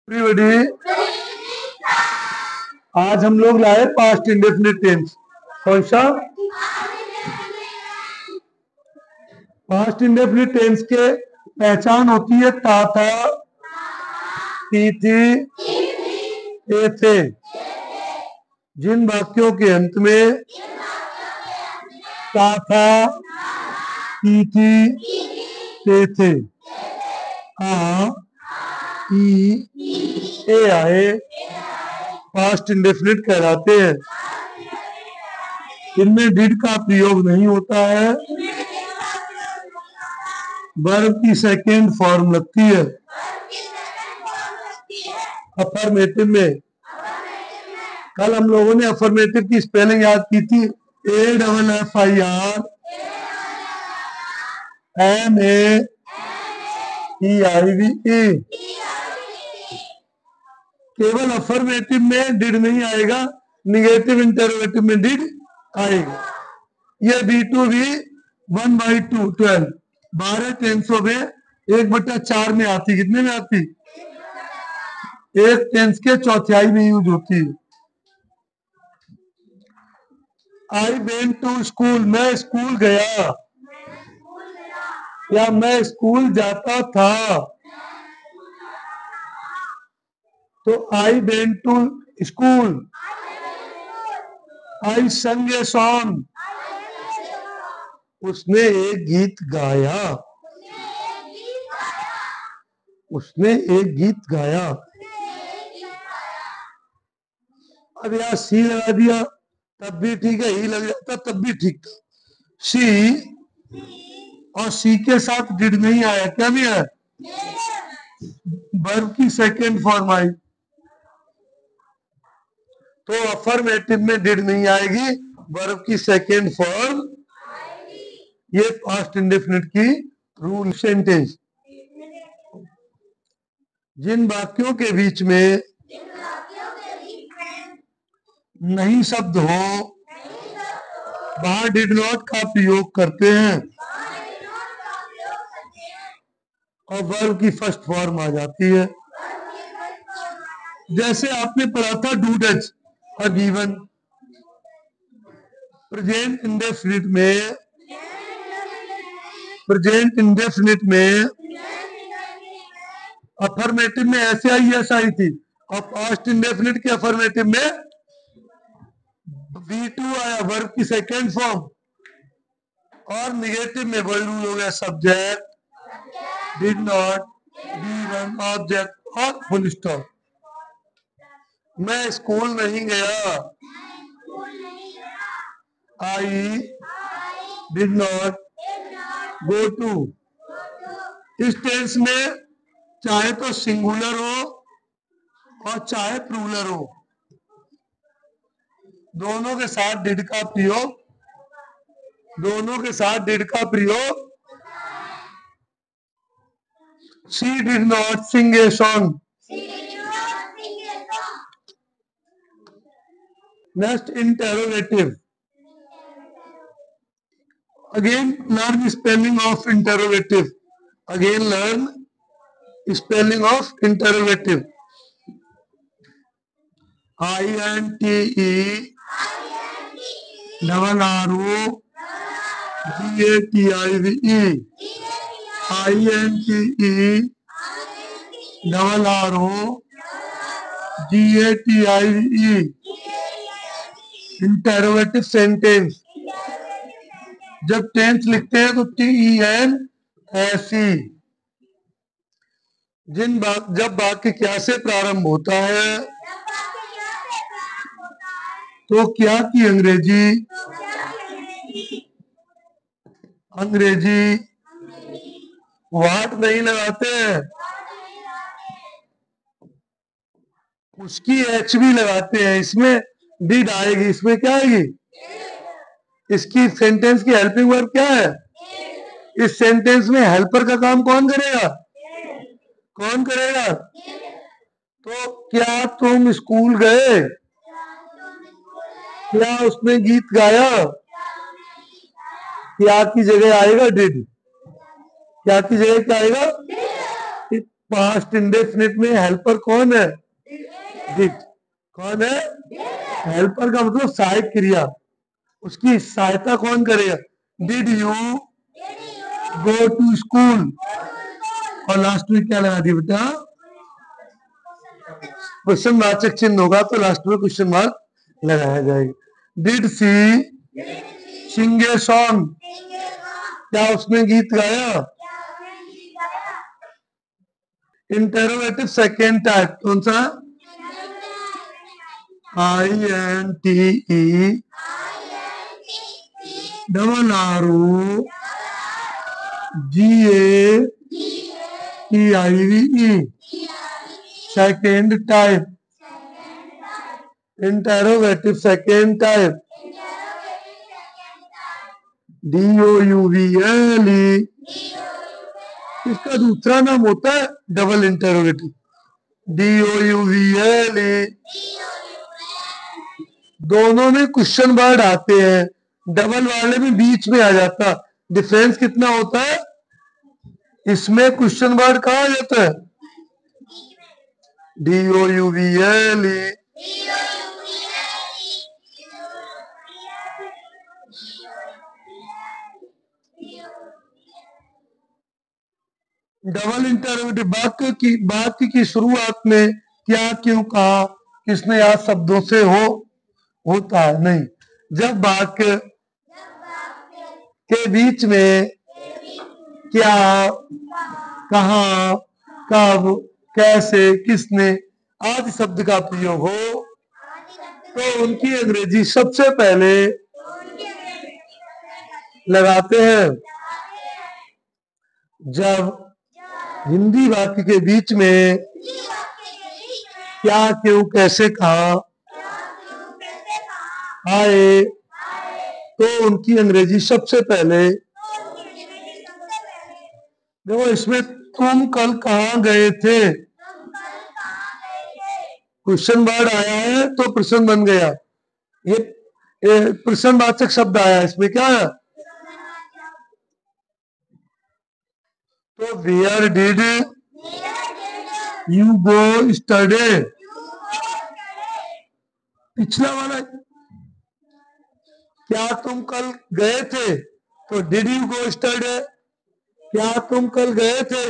Everybody, आज हम लोग लाए पास्ट इंडेफिनिट टेंस। कौन सा? पास्ट इंडेफिनिट टेंस के पहचान होती है था, थी, थे। जिन वाक्यों के अंत में था, थी, थे, आ, ई, ए आए पास्ट इंडेफिनिट कहलाते हैं। इनमें डिड का प्रयोग नहीं होता है, वर्ब की सेकेंड फॉर्म लगती है। अफर्मेटिव में कल हम लोगों ने अफर्मेटिव की स्पेलिंग याद की थी, AFFIRMATIVE। केवल अफर्मेटिव में डिड नहीं आएगा, निगेटिव इंटरोगेटिव में डिड आएगा। ये B2B 1/2 12 12 टेंसों में 1/4 में आती। कितने में आती? एक टेंस के चौथाई में यूज होती है। आई वेंट टू स्कूल, मैं स्कूल गया या मैं स्कूल जाता था। तो आई वेंट टू स्कूल। आई संग ए सॉन्ग, उसने एक गीत गाया। उसने एक गीत गाया। अब यहाँ सी लगा दिया तब भी ठीक है, ही लग जाता तब भी ठीक था। सी और सी के साथ डिड नहीं आया, क्या भी है? वर्ब की सेकेंड फॉर्म आई। तो अफर्मेटिव में डिड नहीं आएगी, वर्ब की सेकेंड फॉर्म। ये पास्ट इंडेफिनिट की रूल सेंटेंस। जिन वाक्यों के बीच में नहीं शब्द हो वहां डिड नॉट का प्रयोग करते हैं और वर्ब की फर्स्ट फॉर्म आ जाती है। जैसे आपने पढ़ा था डू डच और गिवन। प्रेजेंट इंडेफिनिट में अफर्मेटिव में ऐसे आई एस आई थी और पास्ट इंडेफिनिट के अफर्मेटिव में V2 आया, वर्ब की सेकेंड फॉर्म। और निगेटिव में वही रूल हो गया, subject, did not, given, object और फुल स्टॉप। मैं स्कूल नहीं गया, I did not go to. इस टेंस में चाहे तो सिंगुलर हो और चाहे प्लूरल हो, दोनों के साथ डिड का प्रयोग। She did not sing a song. Next, interrogative. Again, learn spelling of interrogative. Again, learn spelling of interrogative. INTE double RO GATIVE. INTE double RO GATIVE. Interrogative sentence. जब टेंस लिखते हैं तो TENSE। जब वाक्य क्या से प्रारंभ होता है तो क्या की अंग्रेजी वाट नहीं लगाते हैं, उसकी एच भी लगाते हैं। इसमें डिड आएगी, इसमें क्या आएगी? इसकी सेंटेंस की हेल्पिंग वर्ब क्या है? इस सेंटेंस में हेल्पर का काम कौन करेगा? तो क्या तुम स्कूल गए? क्या उसने गीत गाया? क्या की जगह आएगा डिड। क्या की जगह क्या आएगा? पास्ट इंडेफिनिट में हेल्पर कौन है? डिड। कौन है? हेल्पर का मतलब सहायक क्रिया, उसकी सहायता कौन करेगा? Did you go to school. और लास्ट में क्या लगा दिया बेटा? क्वेश्चन वाचक चिन्ह होगा तो लास्ट में क्वेश्चन मार्क लगाया जाएगा। Did she sing a song. क्या उसने गीत गाया? इंटरोगेटिव सेकेंड टाइप कौन सा? INTE double RO GATIVE second type. Interrogative second type DOUVLE। इसका दूसरा नाम होता है डबल इंटरोगेटिव, DOUVLE। दोनों में क्वेश्चन वर्ड आते हैं, डबल वाले में बीच में आ जाता। डिफरेंस कितना होता है? इसमें क्वेश्चन वर्ड कहाँ आ जाता है? DOUVLE। डबल इंटरोगेटिव वाक्य की शुरुआत में क्या क्यों कहा किसने याद शब्दों से होता है नहीं। जब वाक्य के बीच में क्या, कहा, कब, कैसे, किसने आदि शब्द का प्रयोग हो तो उनकी अंग्रेजी सबसे पहले लगाते हैं। जब हिंदी वाक्य के बीच में क्या क्यों कैसे कहा आए तो उनकी अंग्रेजी सबसे पहले। देखो इसमें तुम कल कहाँ गए थे, क्वेश्चन वर्ड आया है तो प्रश्न बन गया। ये प्रश्नवाचक शब्द आया, इसमें क्या है? तो where did you go study. पिछला वाला क्या तुम कल गए थे तो डिड यू गो स्टडी। क्या तुम कल गए थे?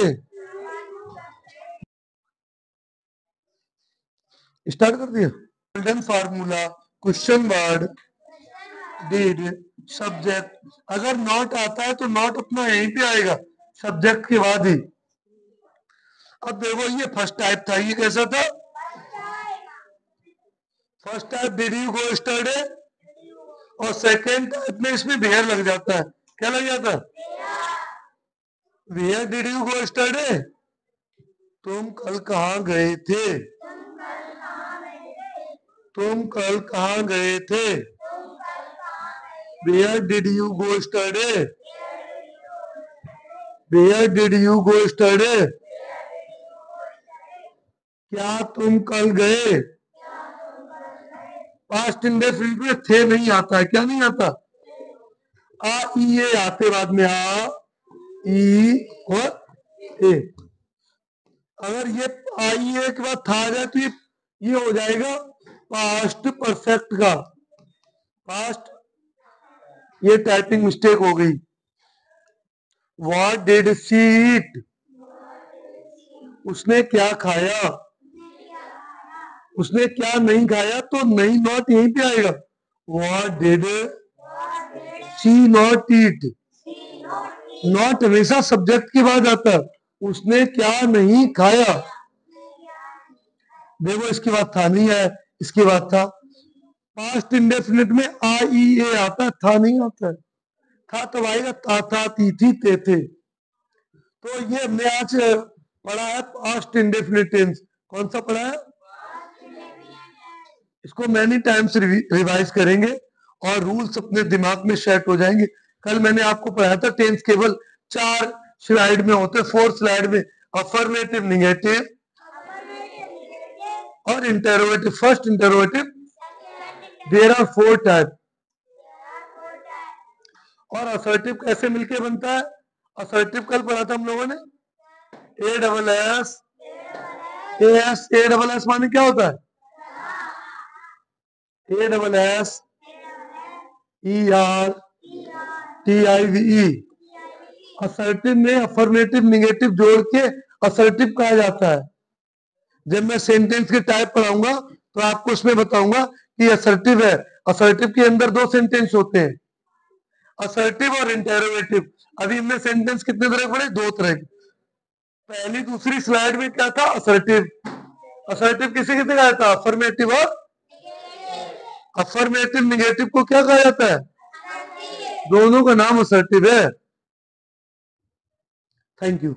स्टार्ट कर दिया। Golden formula question word did subject. अगर नॉट आता है तो नॉट अपना यहीं पे आएगा सब्जेक्ट के बाद ही। अब देखो ये फर्स्ट टाइप था, ये कैसा था? First type did you go study और सेकेंड टाइप में इसमें वेयर लग जाता है। क्या लग जाता है? Where did you go study. तुम कल कहाँ गए थे। तुम कल कहाँ गए थे। Where did you go study. Where did you go study. क्या तुम कल गए। पास्ट इंडेफिनिट में थे नहीं आता है। क्या नहीं आता? आ ई ए आते बाद में, आ ई और ए। अगर ये आई ए के बाद था आ जाए तो ये हो जाएगा पास्ट परफेक्ट का। पास्ट, ये टाइपिंग मिस्टेक हो गई। व्हाट डिड शी ईट। उसने क्या खाया। उसने क्या नहीं खाया तो नहीं नॉट यहीं पे आएगा। What did she not eat. Not हमेशा सब्जेक्ट के बाद आता है। उसने क्या नहीं खाया। देखो इसके बाद था नहीं है, इसके बाद था। पास्ट इंडेफिनिट में आ ई ए आता है, था नहीं आता है। था तब आएगा था ती थी ते थे। तो ये हमने आज पढ़ा है पास्ट इंडेफिनिट टेंस। कौन सा पढ़ा है? इसको मैनी टाइम्स रिवाइज करेंगे और रूल्स अपने दिमाग में सेट हो जाएंगे। कल मैंने आपको पढ़ाया था टेंस केवल 4 स्लाइड में होते, 4 स्लाइड में। अफर्मेटिव, निगेटिव और interrogative. First interrogative, there are 4 type. और असर्टिव कैसे मिलके बनता है? असर्टिव कल पढ़ा था हम लोगों ने, ASS ए डबल एस माने क्या होता है? A double S E R T I V E. Assertive में अफर्मेटिव निगेटिव जोड़ के असर्टिव कहा जाता है। जब मैं सेंटेंस के टाइप पढ़ाऊंगा तो आपको उसमें बताऊंगा कि असर्टिव है। असर्टिव के अंदर दो सेंटेंस होते हैं, असर्टिव और इंटेरोगेटिव। अभी हमने सेंटेंस कितने तरह के पढ़े? दो तरह के। पहली दूसरी स्लाइड में क्या था? असर्टिव। असर्टिव किसे किसे कहा जाता है? अफर्मेटिव और अफर्मेटिव निगेटिव को क्या कहा जाता है? दोनों का नाम असर्टिव है। Thank you.